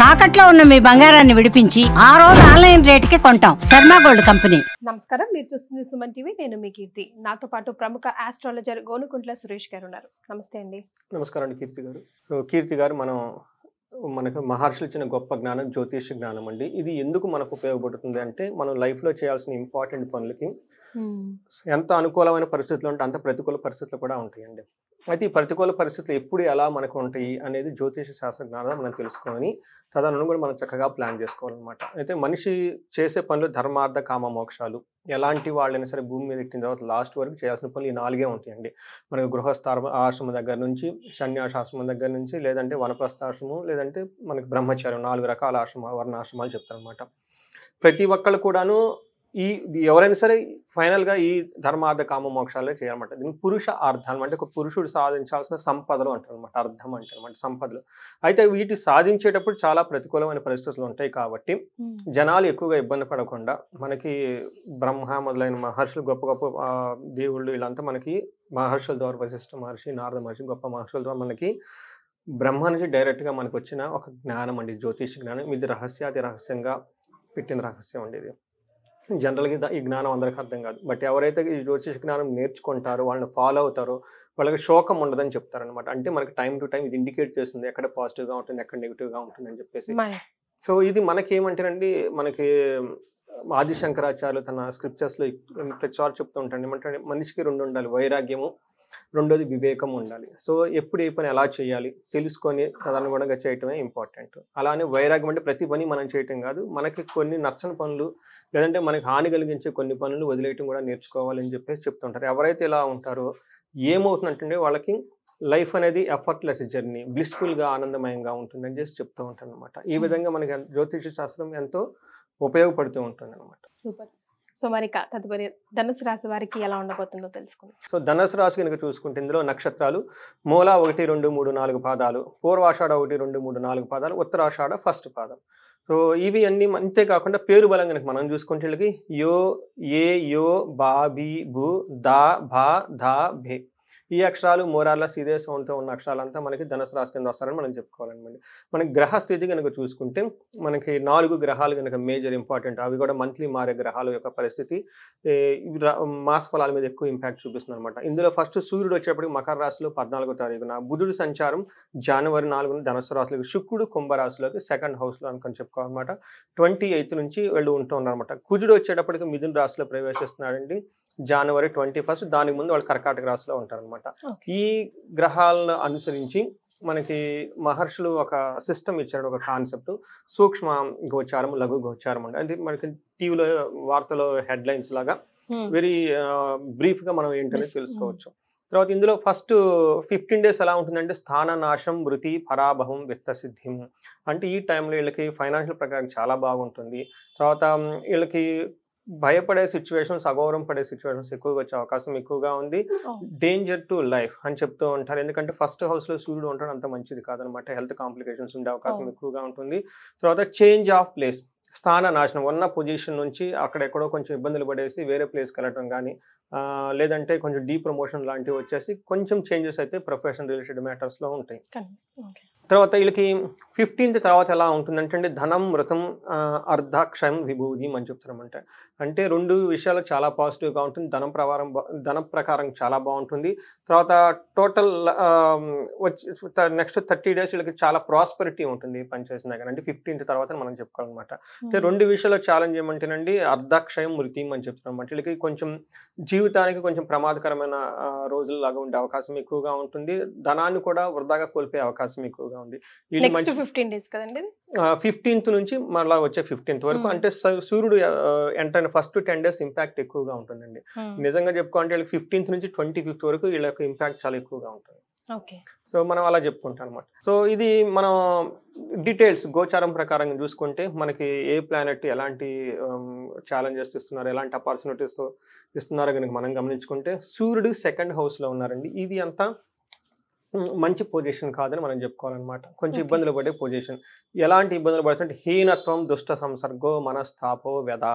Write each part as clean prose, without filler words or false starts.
తాకట్లో ఉన్న మీ బంగారాన్ని విడిపించి ఆ రోజు ఆన్లైన్ రేటుకి కొంటాం. Sharma gold company. నమస్కారం, మీరు చూస్తుంది సుమన్ టీవీ. నేను మీ కీర్తి. నాతో పాటు ప్రముఖ ఆస్ట్రాలజర్ గోనుకుంట్ల సురేష్ గారు ఉన్నారు. నమస్తే అండి. నమస్కారం అండి కీర్తి గారు. కీర్తి గారు, మనకు మహర్షులు ఇచ్చిన గొప్ప జ్ఞానం జ్యోతిష జ్ఞానం అండి. ఇది ఎందుకు మనకు ఉపయోగపడుతుంది అంటే, మనం లైఫ్లో చేయాల్సిన ఇంపార్టెంట్ పనులకి ఎంత అనుకూలమైన పరిస్థితులు ఉంటే అంత ప్రతికూల పరిస్థితులు కూడా ఉంటాయండి. అయితే ఈ ప్రతికూల పరిస్థితులు ఎప్పుడు ఎలా మనకు ఉంటాయి అనేది జ్యోతిష శాస్త్ర జ్ఞానం మనం తెలుసుకొని తదనుగుణంగా మనం చక్కగా ప్లాన్ చేసుకోవాలన్నమాట. అయితే మనిషి చేసే పనులు ధర్మార్థ కామ మోక్షాలు ఎలాంటి వాళ్ళైనా సరే భూమి మీద ఎక్కిన తర్వాత లాస్ట్ వరకు చేయాల్సిన పనులు ఈ 4 ఉంటాయండి. మనకు గృహస్థ ఆశ్రమం దగ్గర నుంచి, సన్యాసాశ్రమం దగ్గర నుంచి, లేదంటే వనప్రస్థాశ్రమం, లేదంటే మనకి బ్రహ్మచార్యం, 4 రకాల వర్ణాశ్రమాలు చెప్తారనమాట. ప్రతి ఒక్కళ్ళు కూడాను ఎవరైనా సరే ఫైనల్గా ఈ ధర్మార్థ కామ మోక్షాలే చేయాలన్నమాట. దీన్ని పురుష అర్థం అంటే ఒక పురుషుడు సాధించాల్సిన సంపదలు అంటారు అనమాట. అర్థం అంటే అనమాట సంపదలు. అయితే వీటి సాధించేటప్పుడు చాలా ప్రతికూలమైన పరిస్థితులు ఉంటాయి కాబట్టి జనాలు ఎక్కువగా ఇబ్బంది పడకుండా మనకి బ్రహ్మ మొదలైన మహర్షులు, గొప్ప గొప్ప దేవుళ్ళు, వీళ్ళంతా మనకి మహర్షుల ద్వారా, వశిష్ఠ మహర్షి, నారద మహర్షి, గొప్ప మహర్షుల ద్వారా మనకి బ్రహ్మ నుంచి డైరెక్ట్గా మనకు వచ్చిన ఒక జ్ఞానం అండి, జ్యోతిష జ్ఞానం. ఇది రహస్యాతి రహస్యంగా పెట్టిన రహస్యం అండి. ఇది జనరల్గా ఈ జ్ఞానం అందరికీ అర్థం కాదు. బట్ ఎవరైతే ఈ జ్యోతిష జ్ఞానం నేర్చుకుంటారో, వాళ్ళని ఫాలో అవుతారో, వాళ్ళకి శోకం ఉండదని చెప్తారనమాట. అంటే మనకి టైం టు టైం ఇది ఇండికేట్ చేస్తుంది ఎక్కడ పాజిటివ్గా ఉంటుంది, ఎక్కడ నెగిటివ్గా ఉంటుంది అని చెప్పేసి. సో ఇది మనకి ఏమంటేనండి, మనకి ఆది శంకరాచార్యులు తన స్క్రిప్చర్స్లో ప్రతిసారి చెప్తూ ఉంటాడు. ఏమంటే మనిషికి 2 ఉండాలి, వైరాగ్యము, రెండోది వివేకం ఉండాలి. సో ఎప్పుడు ఏ పని ఎలా చేయాలి తెలుసుకొని తదనుగుణంగా చేయటమే ఇంపార్టెంట్. అలానే వైరాగ్యం అంటే ప్రతి పని మనం చేయటం కాదు, మనకి కొన్ని నచ్చని పనులు, లేదంటే మనకి హాని కలిగించే కొన్ని పనులు వదిలేయటం కూడా నేర్చుకోవాలని చెప్పేసి చెప్తుంటారు. ఎవరైతే ఇలా ఉంటారో ఏమవుతుందంటే వాళ్ళకి లైఫ్ అనేది ఎఫర్ట్లెస్ జర్నీ, బ్లిస్ఫుల్గా ఆనందమయంగా ఉంటుందని చేసి చెప్తూ ఉంటారు అనమాట. ఈ విధంగా మనకి జ్యోతిష శాస్త్రం ఎంతో ఉపయోగపడుతూ ఉంటుంది అనమాట. సూపర్. సో మరి తదుపరి ధనుసు రాశి వారికి ఎలా ఉండబోతుందో తెలుసుకుందాం. సో ధనుసు రాశి కనుక చూసుకుంటే ఇందులో నక్షత్రాలు మూల 1, 2, 3, 4 పాదాలు, పూర్వాషాఢ 1, 2, 3, 4 పాదాలు, ఉత్తరాషాఢ ఫస్ట్ పాదం. సో ఇవి అన్ని అంతేకాకుండా పేరు బలం కనుక మనం చూసుకుంటే వీళ్ళకి యో, ఏ, యో, బా, బి, బు, దా, భా, ధా, భే, ఈ అక్షరాలు మోరార్లెస్ ఇదే సౌండ్తో ఉన్న అక్షరాలంతా మనకి ధనుసు రాశి కింద వస్తారని మనం చెప్పుకోవాలన్నమాట. మనకి గ్రహ స్థితి కనుక చూసుకుంటే మనకి 4 గ్రహాలు కనుక మేజర్ ఇంపార్టెంట్. అవి కూడా మంత్లీ మారే గ్రహాల యొక్క పరిస్థితి మాస ఫలాల మీద ఎక్కువ ఇంపాక్ట్ చూపిస్తుంది అనమాట. ఇందులో ఫస్ట్ సూర్యుడు వచ్చేప్పటికి మకర రాశిలో 14వ తారీఖున, బుధుడు సంచారం జనవరి 4న ధనుసు రాశిలోకి, శుక్రుడు కుంభరాశిలోకి సెకండ్ హౌస్లో అనుకొని చెప్పుకోవాలన్నమాట. 28 నుంచి వెళ్ళి ఉంటూ ఉన్నారన్నమాట. కుజుడు వచ్చేటప్పటికి మిథున రాశిలో ప్రవేశిస్తున్నాడండి జనవరి 21. దానికి ముందు వాళ్ళు కర్కాటక రాశిలో ఉంటారనమాట. ఈ గ్రహాలను అనుసరించి మనకి మహర్షులు ఒక సిస్టమ్ ఇచ్చాడు, ఒక కాన్సెప్ట్, సూక్ష్మ గోచారం, లఘు గోచారం అంటే. అంటే మనకి టీవీలో వార్తలో హెడ్లైన్స్ లాగా వెరీ బ్రీఫ్గా మనం ఏంటనేది తెలుసుకోవచ్చు. తర్వాత ఇందులో ఫస్ట్ 15 days ఎలా ఉంటుందంటే స్థాననాశం, మృతి, పరాభవం, విత్తసిద్ధిం. అంటే ఈ టైంలో వీళ్ళకి ఫైనాన్షియల్ ప్రకారం చాలా బాగుంటుంది. తర్వాత వీళ్ళకి భయపడే సిచ్యువేషన్స్, అగౌరవం పడే సిచ్యువేషన్స్ ఎక్కువగా వచ్చే అవకాశం ఎక్కువగా ఉంది. డేంజర్ టు లైఫ్ అని చెప్తూ ఉంటారు. ఎందుకంటే ఫస్ట్ హౌస్లో సూర్యుడు ఉండడం అంత మంచిది కాదనమాట. హెల్త్ కాంప్లికేషన్స్ ఉండే అవకాశం ఎక్కువగా ఉంటుంది. తర్వాత చేంజ్ ఆఫ్ ప్లేస్, స్థాన నాశనం, ఉన్న పొజిషన్ నుంచి అక్కడెక్కడో కొంచెం ఇబ్బందులు పడేసి వేరే ప్లేస్కి వెళ్ళటం కానీ, లేదంటే కొంచెం డీప్రమోషన్ లాంటివి వచ్చేసి కొంచెం చేంజెస్ అయితే ప్రొఫెషన్ రిలేటెడ్ మ్యాటర్స్లో ఉంటాయి. తర్వాత వీళ్ళకి 15th తర్వాత ఎలా ఉంటుందంటే ధనం, మృతం, అర్ధాక్షయం, విభూది అని చెప్తారన్నమాట. అంటే 2 విషయాలు చాలా పాజిటివ్గా ఉంటుంది. ధనం ప్రకారం చాలా బాగుంటుంది. తర్వాత టోటల్ నెక్స్ట్ 30 days వీళ్ళకి చాలా ప్రాస్పెరిటీ ఉంటుంది పనిచేసిన దగ్గర. అంటే 15th తర్వాత మనం చెప్పుకోవాలన్నమాట. అయితే 2 విషయాలు ఛాలెంజ్ ఏమంటేనండి అర్ధాక్షయం, మృతి అని చెప్తారన్నమాట. వీళ్ళకి కొంచెం జీవితానికి కొంచెం ప్రమాదకరమైన రోజుల్లాగా ఉండే అవకాశం ఎక్కువగా ఉంటుంది. ధనాన్ని కూడా వృధాగా కోల్పోయే అవకాశం ఎక్కువగా ఉంది. 15 days కదండి, 15th నుంచి మళ్ళీ వచ్చే 15th వరకు. అంటే సూర్యుడు ఎంటర్ ఫస్ట్ 10 days ఇంపాక్ట్ ఎక్కువగా ఉంటుందండి. నిజంగా చెప్పుకోవాలంటే వీళ్ళకి 15th నుంచి 25th వరకు వీళ్ళ యొక్క ఇంపాక్ట్ చాలా ఎక్కువగా ఉంటుంది. సో మనం అలా చెప్పుకుంటాం అనమాట. సో ఇది మనం డీటెయిల్స్ గోచారం ప్రకారం చూసుకుంటే మనకి ఏ ప్లానెట్ ఎలాంటి ఛాలెంజెస్ ఇస్తున్నారు, ఎలాంటి ఆపర్చునిటీస్ ఇస్తున్నారో కనుక మనం గమనించుకుంటే సూర్యుడు సెకండ్ హౌస్లో ఉన్నారండి. ఇది అంతా మంచి పొజిషన్ కాదని మనం చెప్పుకోవాలన్నమాట. కొంచెం ఇబ్బందులు పడే పొజిషన్. ఎలాంటి ఇబ్బందులు పడుతుంటే హీనత్వం, దుష్ట సంసర్గో, మనస్తాపో, వ్యధ.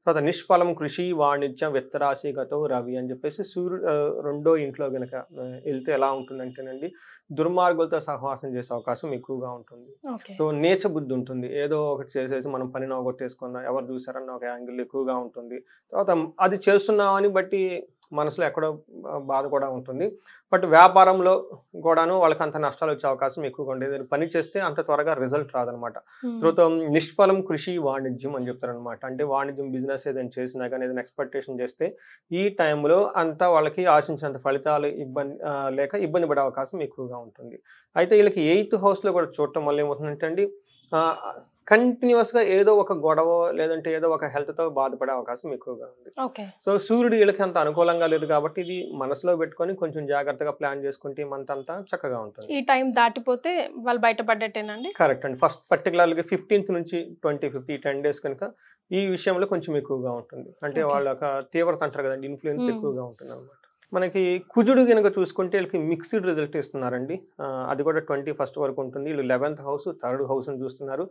తర్వాత నిష్ఫలం కృషి వాణిజ్యం విత్తరాశిగతో రవి అని చెప్పేసి సూర్యుడు రెండో ఇంట్లో గనక వెళ్తే ఎలా ఉంటుందంటేనండి దుర్మార్గులతో సహవాసం చేసే అవకాశం ఎక్కువగా ఉంటుంది. సో నీచ బుద్ధి ఉంటుంది, ఏదో ఒకటి చేసేసి మనం పనిని అవగొట్టేసుకుందాం, ఎవరు చూసారన్న ఒక యాంగిల్ ఎక్కువగా ఉంటుంది. తర్వాత అది చేస్తున్నామని బట్టి మనసులో ఎక్కడో బాధ కూడా ఉంటుంది. బట్ వ్యాపారంలో కూడాను వాళ్ళకి అంత నష్టాలు వచ్చే అవకాశం ఎక్కువగా ఉండేది. పని చేస్తే అంత త్వరగా రిజల్ట్ రాదనమాట. తర్వాత నిష్ఫలం కృషి వాణిజ్యం అని చెప్తారనమాట. అంటే వాణిజ్యం బిజినెస్ ఏదైనా చేసినా కానీ ఏదైనా ఎక్స్పెక్టేషన్ చేస్తే ఈ టైంలో అంతా వాళ్ళకి ఆశించినంత ఫలితాలు లేక ఇబ్బంది పడే అవకాశం ఎక్కువగా ఉంటుంది. అయితే వీళ్ళకి 8th హౌస్లో కూడా చూడటం వల్ల ఏమవుతుందంటే అండి కంటిన్యూస్గా ఏదో ఒక గొడవ లేదంటే ఏదో ఒక హెల్త్తో బాధపడే అవకాశం ఎక్కువగా ఉంది. సో సూర్యుడు వీళ్ళకి అంత అనుకూలంగా లేదు కాబట్టి ఇది మనసులో పెట్టుకొని కొంచెం జాగ్రత్తగా ప్లాన్ చేసుకుంటే మంత్ అంతా చక్కగా ఉంటుంది. ఈ టైం దాటిపోతే వాళ్ళు బయటపడ్డట్టేనండి. కరెక్ట్ అండి. ఫస్ట్ పర్టికులర్గా 15th నుంచి 25th 10 days కనుక ఈ విషయంలో కొంచెం ఎక్కువగా ఉంటుంది. అంటే వాళ్ళ ఒక తీవ్రత అంటారు కదండి, ఇన్ఫ్లుయెన్స్ ఎక్కువగా ఉంటుంది అనమాట. మనకి కుజుడు కనుక చూసుకుంటే వీళ్ళకి మిక్స్డ్ రిజల్ట్ ఇస్తున్నారండి. అది కూడా 21st వరకు ఉంటుంది. వీళ్ళు 11th హౌస్ 3rd హౌస్ని చూస్తున్నారు.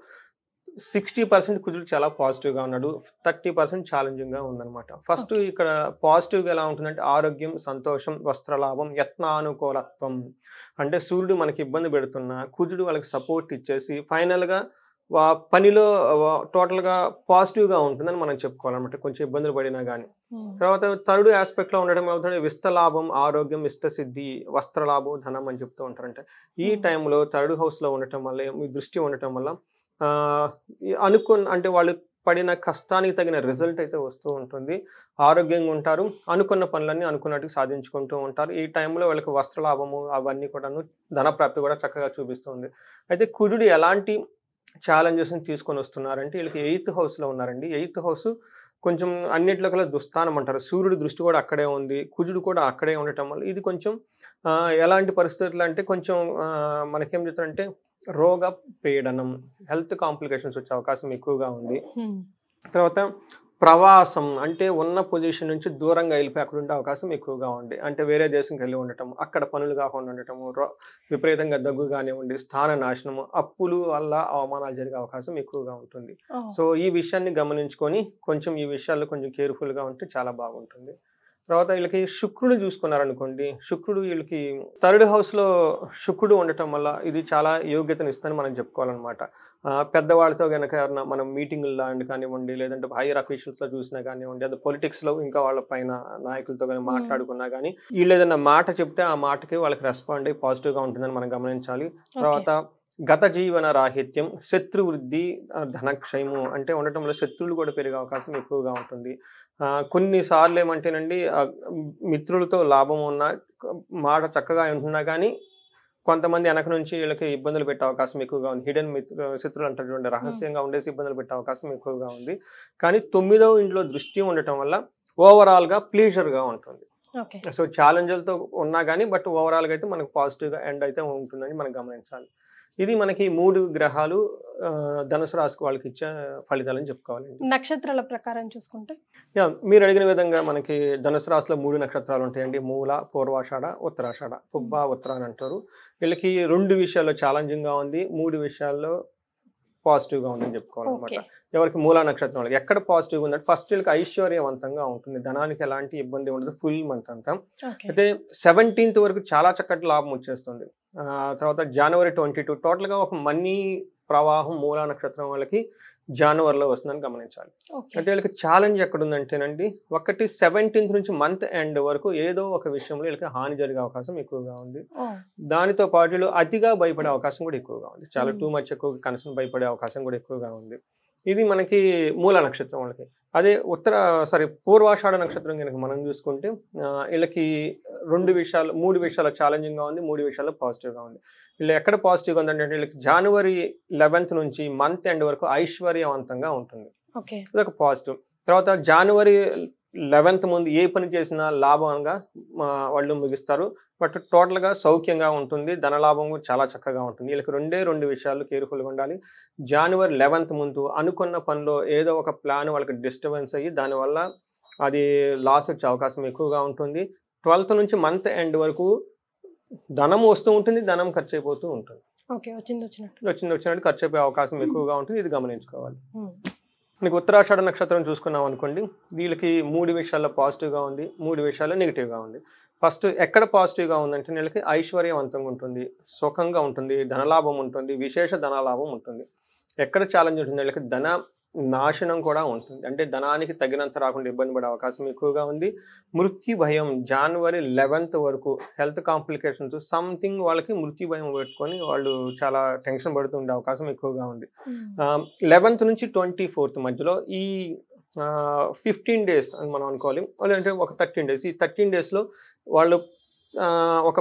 60% కుజుడు చాలా పాజిటివ్గా ఉన్నాడు, 30% ఛాలెంజింగ్గా ఉందన్నమాట. ఫస్ట్ ఇక్కడ పాజిటివ్గా ఎలా ఉంటుందంటే ఆరోగ్యం, సంతోషం, వస్త్రలాభం, యత్నానుకూలత్వం. అంటే సూర్యుడు మనకి ఇబ్బంది పెడుతున్నా కుజుడు వాళ్ళకి సపోర్ట్ ఇచ్చేసి ఫైనల్గా పనిలో టోటల్గా పాజిటివ్గా ఉంటుందని మనం చెప్పుకోవాలన్నమాట, కొంచెం ఇబ్బందులు పడినా కానీ. తర్వాత 3rd ఆస్పెక్ట్లో ఉండడం ఏమవుతుంది, విస్తలాభం, ఆరోగ్యం, ఇష్టసిద్ధి, వస్త్రలాభం, ధనం అని చెప్తూ ఉంటారంటే ఈ టైంలో 3rd హౌస్లో ఉండటం వల్ల మీ దృష్టి ఉండటం వల్ల అంటే వాళ్ళు పడిన కష్టానికి తగిన రిజల్ట్ అయితే వస్తూ ఉంటుంది. ఆరోగ్యంగా ఉంటారు, అనుకున్న పనులన్నీ అనుకున్నట్టుగా సాధించుకుంటూ ఉంటారు. ఈ టైంలో వాళ్ళకి వస్త్రలాభము అవన్నీ కూడాను, ధనప్రాప్తి కూడా చక్కగా చూపిస్తుంది. అయితే కుజుడు ఎలాంటి ఛాలెంజెస్ని తీసుకొని వస్తున్నారంటే వీళ్ళకి 8th హౌస్లో ఉన్నారండి. 8th హౌస్ కొంచెం అన్నింటిలో కల్లా దుస్థానం అంటారు. సూర్యుడి దృష్టి కూడా అక్కడే ఉంది, కుజుడు కూడా అక్కడే ఉండటం వల్ల ఇది కొంచెం ఎలాంటి పరిస్థితులు అంటే కొంచెం మనకేం చెప్తారంటే రోగ పీడనం, హెల్త్ కాంప్లికేషన్స్ వచ్చే అవకాశం ఎక్కువగా ఉంది. తర్వాత ప్రవాసం అంటే ఉన్న పొజిషన్ నుంచి దూరంగా వెళ్ళిపోయి అక్కడ ఉండే అవకాశం ఎక్కువగా ఉంది. అంటే వేరే దేశంకి వెళ్ళి ఉండటం, అక్కడ పనులు కాకుండా ఉండటము, విపరీతంగా దగ్గు కానివ్వండి, స్థాన నాశనము, అప్పులు వల్ల అవమానాలు జరిగే అవకాశం ఎక్కువగా ఉంటుంది. సో ఈ విషయాన్ని గమనించుకొని కొంచెం ఈ విషయాల్లో కొంచెం కేర్ఫుల్గా ఉంటే చాలా బాగుంటుంది. తర్వాత వీళ్ళకి శుక్రుడు చూసుకున్నారనుకోండి, శుక్రుడు వీళ్ళకి 3rd హౌస్లో శుక్రుడు ఉండటం వల్ల ఇది చాలా యోగ్యతను ఇస్తుందని మనం చెప్పుకోవాలన్నమాట. పెద్దవాళ్ళతో కనుక ఎవరన్నా మనం మీటింగులు లాంటి కానివ్వండి, లేదంటే హైయర్ అఫీషియల్స్లో చూసినా కానివ్వండి, అది పొలిటిక్స్లో ఇంకా వాళ్ళ పైన నాయకులతో కానీ మాట్లాడుకున్నా కానీ వీళ్ళు ఏదైనా మాట చెప్తే ఆ మాటకి వాళ్ళకి రెస్పాండ్ అయ్యి పాజిటివ్గా ఉంటుందని మనం గమనించాలి. తర్వాత గత జీవన రాహిత్యం, శత్రు వృద్ధి, ధనక్షయము అంటే ఉండటంలో శత్రువులు కూడా పెరిగే అవకాశం ఎక్కువగా ఉంటుంది. కొన్నిసార్లు ఏమంటేనండి మిత్రులతో లాభం ఉన్న మాట చక్కగా ఉంటున్నా కానీ కొంతమంది వెనక నుంచి వీళ్ళకి ఇబ్బందులు పెట్టే అవకాశం ఎక్కువగా ఉంది. హిడెన్ శత్రువులు అంటారు చూడండి, రహస్యంగా ఉండేసి ఇబ్బందులు పెట్టే అవకాశం ఎక్కువగా ఉంది. కానీ 9వ ఇంట్లో దృష్టి ఉండటం వల్ల ఓవరాల్గా ప్లీజర్గా ఉంటుంది. సో ఛాలెంజ్లతో ఉన్నా కానీ బట్ ఓవరాల్గా అయితే మనకు పాజిటివ్గా ఎండ్ అయితే ఉంటుందని మనం గమనించాలి. ఇది మనకి 3 గ్రహాలు ధనుసు రాశికి వాళ్ళకి ఇచ్చే ఫలితాలని చెప్పుకోవాలండి. నక్షత్రాల ప్రకారం చూసుకుంటే మీరు అడిగిన విధంగా మనకి ధనుసు రాశిలో 3 నక్షత్రాలు ఉంటాయండి. మూల, పూర్వాషాఢ, ఉత్తరాషాఢ, పుబ్బ, ఉత్తర అని అంటారు. వీళ్ళకి 2 విషయాల్లో ఛాలెంజింగ్గా ఉంది, 3 విషయాల్లో పాజిటివ్గా ఉందని చెప్పుకోవాలన్నమాట. ఎవరికి మూలా నక్షత్రం వాళ్ళకి ఎక్కడ పాజిటివ్గా ఉందంటే ఫస్ట్ వీళ్ళకి ఐశ్వర్యవంతంగా ఉంటుంది, ధనానికి ఎలాంటి ఇబ్బంది ఉండదు ఫుల్ మంత్ అంతా. అయితే 17th వరకు చాలా చక్కటి లాభం వచ్చేస్తుంది. తర్వాత January 22 టోటల్గా ఒక మనీ ప్రవాహం మూలా నక్షత్రం వాళ్ళకి జనవరిలో వస్తుందని గమనించాలి. అంటే వీళ్ళకి ఛాలెంజ్ ఎక్కడ ఉందంటేనండి, ఒకటి 17th నుంచి మంత్ ఎండ్ వరకు ఏదో ఒక విషయంలో వీళ్ళకి హాని జరిగే అవకాశం ఎక్కువగా ఉంది. దానితో పాటు వీళ్ళు అతిగా భయపడే అవకాశం కూడా ఎక్కువగా ఉంది, చాలా టూ మచ్ ఎక్కువ కనీసం భయపడే అవకాశం కూడా ఎక్కువగా ఉంది. ఇది మనకి మూల నక్షత్రం వాళ్ళకి. అదే పూర్వాషాఢ నక్షత్రం కనుక మనం చూసుకుంటే వీళ్ళకి 3 విషయాలు ఛాలెంజింగ్గా ఉంది, 3 విషయాల్లో పాజిటివ్గా ఉంది. వీళ్ళు ఎక్కడ పాజిటివ్గా ఉందంటే వీళ్ళకి January 11th నుంచి మంత్ ఎండ్ వరకు ఐశ్వర్యవంతంగా ఉంటుంది, ఇదొక పాజిటివ్. తర్వాత January 11th ముందు ఏ పని చేసినా లాభంగా వాళ్ళు ముగిస్తారు. బట్ టోటల్గా సౌఖ్యంగా ఉంటుంది, ధనలాభం చాలా చక్కగా ఉంటుంది. వీళ్ళకి 2 విషయాలు కేర్ఫుల్గా ఉండాలి. January 11th ముందు అనుకున్న పనిలో ఏదో ఒక ప్లాన్ వాళ్ళకి డిస్టర్బెన్స్ అయ్యి దానివల్ల అది లాస్ వచ్చే అవకాశం ఎక్కువగా ఉంటుంది. 12th నుంచి మంత్ ఎండ్ వరకు ధనం వస్తూ ఉంటుంది, ధనం ఖర్చు అయిపోతూ ఉంటుంది. వచ్చినట్టు ఖర్చు అయిపోయే అవకాశం ఎక్కువగా ఉంటుంది, ఇది గమనించుకోవాలి. మనకి ఉత్తరాషాఢ నక్షత్రం చూసుకున్నాం అనుకోండి, వీళ్ళకి 3 విషయాల్లో పాజిటివ్గా ఉంది, 3 విషయాల్లో నెగిటివ్గా ఉంది. ఫస్ట్ ఎక్కడ పాజిటివ్గా ఉందంటే వీళ్ళకి ఐశ్వర్యవంతంగా ఉంటుంది, సుఖంగా ఉంటుంది, ధనలాభం ఉంటుంది, విశేష ధనలాభం ఉంటుంది. ఎక్కడ ఛాలెంజ్ ఉంటుంది వీళ్ళకి ధన నాశనం కూడా ఉంటుంది, అంటే ధనానికి తగినంత రాకుండా ఇబ్బంది పడే అవకాశం ఎక్కువగా ఉంది. మృత్యు భయం జనవరి 11th వరకు హెల్త్ కాంప్లికేషన్స్ సంథింగ్ వాళ్ళకి మృత్యు భయం పెట్టుకొని వాళ్ళు చాలా టెన్షన్ పడుతుండే అవకాశం ఎక్కువగా ఉంది. 11th నుంచి 24th మధ్యలో ఈ 15 days అని మనం అనుకోవాలి, లేదంటే ఒక 13 days. ఈ 13 daysలో వాళ్ళు ఒక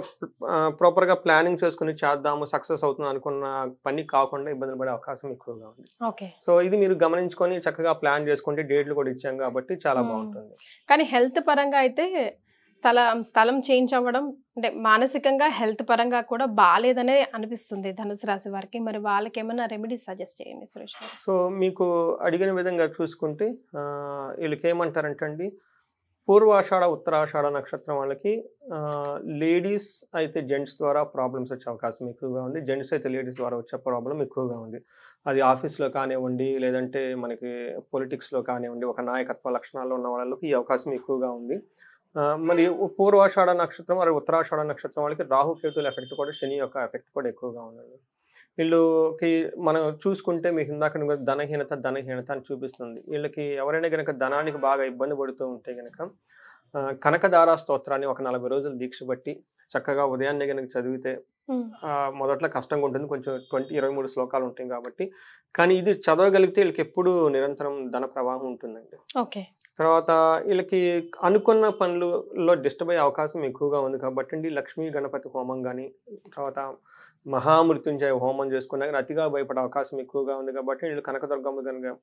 ప్రాపర్గా ప్లానింగ్ చేసుకుని చేద్దాము సక్సెస్ అవుతుంది అనుకున్న పని కాకుండా ఇబ్బందులు పడే అవకాశం ఎక్కువగా ఉంది. ఓకే, సో ఇది మీరు గమనించుకొని చక్కగా ప్లాన్ చేసుకుంటే డేట్లు కూడా ఇచ్చాం కాబట్టి చాలా బాగుంటుంది. కానీ హెల్త్ పరంగా అయితే స్థలం చేంజ్ అవ్వడం అంటే మానసికంగా హెల్త్ పరంగా కూడా బాగాలేదనే అనిపిస్తుంది ధనుసు రాశి వారికి. మరి వాళ్ళకి ఏమైనా రెమెడీస్ సజెస్ట్ చేయండి సురేష్ గారు. సో మీకు అడిగిన విధంగా చూసుకుంటే వీళ్ళకి ఏమంటారంటే అండి, పూర్వాషాఢ ఉత్తరాషాఢ నక్షత్రం వాళ్ళకి లేడీస్ అయితే జెంట్స్ ద్వారా ప్రాబ్లమ్స్ వచ్చే అవకాశం ఎక్కువగా ఉంది, జెంట్స్ అయితే లేడీస్ ద్వారా వచ్చే ప్రాబ్లం ఎక్కువగా ఉంది. అది ఆఫీస్లో కానివ్వండి, లేదంటే మనకి పొలిటిక్స్లో కానివ్వండి, ఒక నాయకత్వ లక్షణాల్లో ఉన్న వాళ్ళకి ఈ అవకాశం ఎక్కువగా ఉంది. మరి పూర్వాషాఢ నక్షత్రం మరియు ఉత్తరాషాఢ నక్షత్రం వాళ్ళకి రాహుకేతుల ఎఫెక్ట్ కూడా, శని యొక్క ఎఫెక్ట్ కూడా ఎక్కువగా ఉందండి. వీళ్ళకి మనం చూసుకుంటే మీకు ఇందాక ధనహీనత అని చూపిస్తుంది. వీళ్ళకి ఎవరైనా కనుక ధనానికి బాగా ఇబ్బంది పడుతూ ఉంటే కనుక కనకదార స్తోత్రాన్ని ఒక 40 రోజులు దీక్ష బట్టి చక్కగా ఉదయాన్నే కనుక చదివితే, మొదట్లో కష్టంగా ఉంటుంది, కొంచెం 23 శ్లోకాలు ఉంటాయి కాబట్టి, కానీ ఇది చదవగలిగితే వీళ్ళకి ఎప్పుడు నిరంతరం ధన ప్రవాహం ఉంటుందండి. ఓకే, తర్వాత వీళ్ళకి అనుకున్న పనులలో డిస్టర్బ్ అయ్యే అవకాశం ఎక్కువగా ఉంది కాబట్టి లక్ష్మీ గణపతి హోమం కానీ, తర్వాత మహామృత్యుంజయ హోమం చేసుకున్నా కానీ అతిగా భయపడే అవకాశం ఎక్కువగా ఉంది కాబట్టి వీళ్ళు కనకదుర్గమ్మ కనుక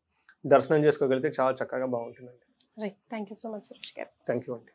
దర్శనం చేసుకోగలిగితే చాలా చక్కగా బాగుంటుందండి. Right, thank you so much Suresh గారు. థ్యాంక్ యూ అండి.